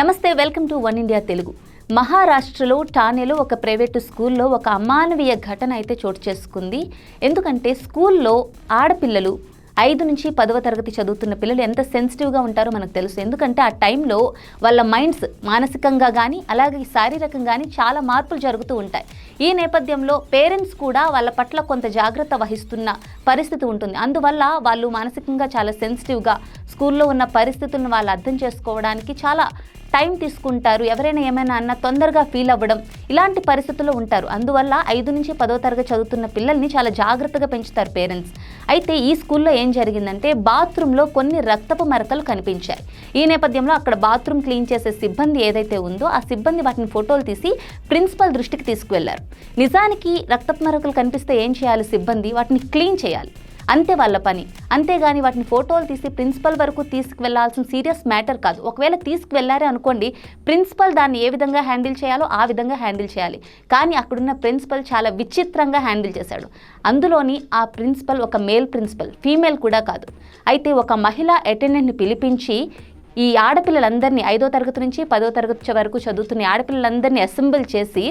నమస్తే, welcome to one India Telugu. మహారాష్ట్రలో ఠానేలో ఒక ప్రైవేటు స్కూల్లో ఒక అమానవీయ ఘటన అయితే చోటు చేసుకుంది. ఎందుకంటే స్కూల్లో ఆడపిల్లలు 5 నుంచి 10వ తరగతి చదువుతున్న పిల్లలు ఎంత సెన్సిటివ్గా ఉంటారో మనకు తెలుసు. ఎందుకంటే ఆ టైంలో వాళ్ళ మైండ్స్ మానసికంగా కానీ అలాగే శారీరకంగా కానీ చాలా మార్పులు జరుగుతూ ఉంటాయి. ఈ నేపథ్యంలో పేరెంట్స్ కూడా వాళ్ళ పట్ల కొంత జాగ్రత్త వహిస్తున్న పరిస్థితి ఉంటుంది. అందువల్ల వాళ్ళు మానసికంగా చాలా సెన్సిటివ్గా స్కూల్లో ఉన్న పరిస్థితులను వాళ్ళు అర్థం చేసుకోవడానికి చాలా టైం తీసుకుంటారు. ఎవరైనా ఏమైనా అన్న తొందరగా ఫీల్ అవ్వడం, ఇలాంటి పరిస్థితుల్లో ఉంటారు. అందువల్ల 5 నుంచి 10వ తరగతి చదువుతున్న పిల్లల్ని చాలా జాగ్రత్తగా పెంచుతారు పేరెంట్స్. అయితే ఈ స్కూల్లో ఏం జరిగిందంటే బాత్రూంలో కొన్ని రక్తపు మరకలు కనిపించాయి. ఈ నేపథ్యంలో అక్కడ బాత్రూమ్ క్లీన్ చేసే సిబ్బంది ఏదైతే ఉందో ఆ సిబ్బంది వాటిని ఫోటోలు తీసి ప్రిన్సిపల్ దృష్టికి తీసుకువెళ్లారు. నిజానికి రక్తపు మరకలు కనిపిస్తే ఏం చేయాలి? సిబ్బంది వాటిని క్లీన్ చేయాలి, అంతే వాళ్ళ పని. అంతేగాని వాటిని ఫోటోలు తీసి ప్రిన్సిపల్ వరకు తీసుకువెళ్లాల్సిన సీరియస్ మ్యాటర్ కాదు. ఒకవేళ తీసుకువెళ్లారే అనుకోండి, ప్రిన్సిపల్ దాన్ని ఏ విధంగా హ్యాండిల్ చేయాలో ఆ విధంగా హ్యాండిల్ చేయాలి. కానీ అక్కడున్న ప్రిన్సిపల్ చాలా విచిత్రంగా హ్యాండిల్ చేశాడు. అందులోని ఆ ప్రిన్సిపల్ ఒక మేల్ ప్రిన్సిపల్, ఫీమేల్ కూడా కాదు. అయితే ఒక మహిళా అటెండెంట్ని పిలిపించి ఈ ఆడపిల్లలందరినీ 5వ తరగతి నుంచి 10వ తరగతి వరకు చదువుతున్న ఆడపిల్లలందరినీ అసెంబుల్ చేసి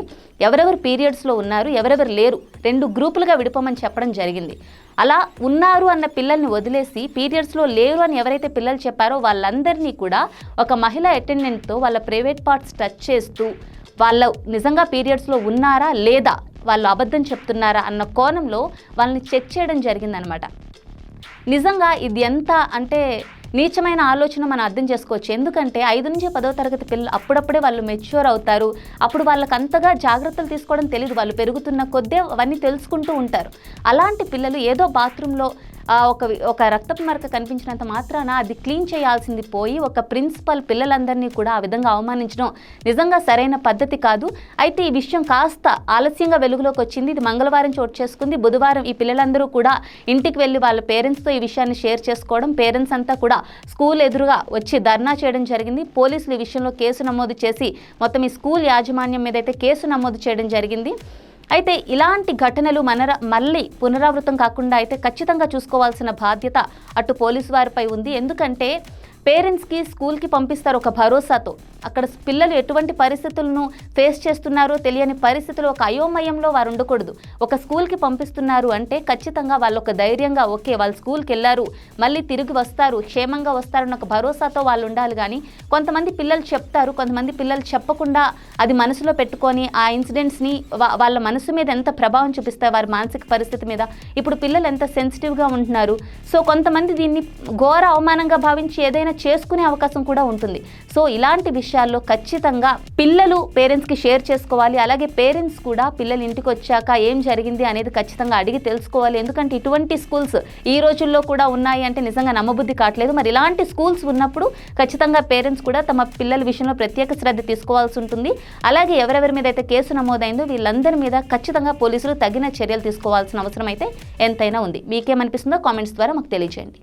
ఎవరెవరు పీరియడ్స్లో ఉన్నారు, ఎవరెవరు లేరు, 2 గ్రూపులుగా విడిపోమని చెప్పడం జరిగింది. అలా ఉన్నారు అన్న పిల్లల్ని వదిలేసి పీరియడ్స్లో లేరు అని ఎవరైతే పిల్లలు చెప్పారో వాళ్ళందరినీ కూడా ఒక మహిళా అటెండెంట్తో వాళ్ళ ప్రైవేట్ పార్ట్స్ టచ్ చేస్తూ వాళ్ళు నిజంగా పీరియడ్స్లో ఉన్నారా లేదా, వాళ్ళు అబద్ధం చెప్తున్నారా అన్న కోణంలో వాళ్ళని చెక్ చేయడం జరిగిందనమాట. నిజంగా ఇది ఎంత అంటే నీచమైన ఆలోచన మనం అర్థం చేసుకోవచ్చు. ఎందుకంటే 5 నుంచి 10వ తరగతి పిల్లలు అప్పుడప్పుడే వాళ్ళు మెచ్యూర్ అవుతారు. అప్పుడు వాళ్ళకి అంతగా జాగ్రత్తలు తీసుకోవడం తెలియదు. వాళ్ళు పెరుగుతున్న కొద్దే అవన్నీ తెలుసుకుంటూ ఉంటారు. అలాంటి పిల్లలు ఏదో బాత్రూంలో ఒక రక్తపు మరక కనిపించినంత మాత్రాన అది క్లీన్ చేయాల్సింది పోయి ఒక ప్రిన్సిపల్ పిల్లలందరినీ కూడా ఆ విధంగా అవమానించడం నిజంగా సరైన పద్ధతి కాదు. అయితే ఈ విషయం కాస్త ఆలస్యంగా వెలుగులోకి వచ్చింది. ఇది మంగళవారం చోటు చేసుకుంది. బుధవారం ఈ పిల్లలందరూ కూడా ఇంటికి వెళ్ళి వాళ్ళ పేరెంట్స్తో ఈ విషయాన్ని షేర్ చేసుకోవడం, పేరెంట్స్ అంతా కూడా స్కూల్ ఎదురుగా వచ్చి ధర్నా చేయడం జరిగింది. పోలీసులు ఈ విషయంలో కేసు నమోదు చేసి మొత్తం ఈ స్కూల్ యాజమాన్యం మీద అయితే కేసు నమోదు చేయడం జరిగింది. అయితే ఇలాంటి ఘటనలు మళ్ళీ పునరావృతం కాకుండా అయితే ఖచ్చితంగా చూసుకోవాల్సిన బాధ్యత అటు పోలీసు వారిపై ఉంది. ఎందుకంటే పేరెంట్స్కి స్కూల్కి పంపిస్తారు ఒక భరోసాతో. అక్కడ పిల్లలు ఎటువంటి పరిస్థితులను ఫేస్ చేస్తున్నారో తెలియని పరిస్థితులు, ఒక అయోమయంలో వారు ఉండకూడదు. ఒక స్కూల్కి పంపిస్తున్నారు అంటే ఖచ్చితంగా వాళ్ళు ఒక ధైర్యంగా ఓకే వాళ్ళు స్కూల్కి వెళ్ళారు, మళ్ళీ తిరిగి వస్తారు, క్షేమంగా వస్తారన్న ఒక భరోసాతో వాళ్ళు ఉండాలి. కానీ కొంతమంది పిల్లలు చెప్తారు, కొంతమంది పిల్లలు చెప్పకుండా అది మనసులో పెట్టుకొని ఆ ఇన్సిడెంట్స్ని వాళ్ళ మనసు మీద ఎంత ప్రభావం చూపిస్తాయి వారి మానసిక పరిస్థితి మీద. ఇప్పుడు పిల్లలు ఎంత సెన్సిటివ్గా ఉంటున్నారు. సో కొంతమంది దీన్ని ఘోర అవమానంగా భావించి ఏదైనా చేసుకునే అవకాశం కూడా ఉంటుంది. సో ఇలాంటి విషయాల్లో ఖచ్చితంగా పిల్లలు పేరెంట్స్కి షేర్ చేసుకోవాలి. అలాగే పేరెంట్స్ కూడా పిల్లలు ఇంటికి వచ్చాక ఏం జరిగింది అనేది ఖచ్చితంగా అడిగి తెలుసుకోవాలి. ఎందుకంటే ఇటువంటి స్కూల్స్ ఈ రోజుల్లో కూడా ఉన్నాయి అంటే నిజంగా నమ్మబుద్ధి కావట్లేదు. మరి ఇలాంటి స్కూల్స్ ఉన్నప్పుడు ఖచ్చితంగా పేరెంట్స్ కూడా తమ పిల్లల విషయంలో ప్రత్యేక శ్రద్ధ తీసుకోవాల్సి ఉంటుంది. అలాగే ఎవరెవరి మీద అయితే కేసు నమోదైందో వీళ్ళందరి మీద ఖచ్చితంగా పోలీసులు తగిన చర్యలు తీసుకోవాల్సిన అవసరం అయితే ఎంతైనా ఉంది. మీకేమనిపిస్తుందో కామెంట్స్ ద్వారా మాకు తెలియజేయండి.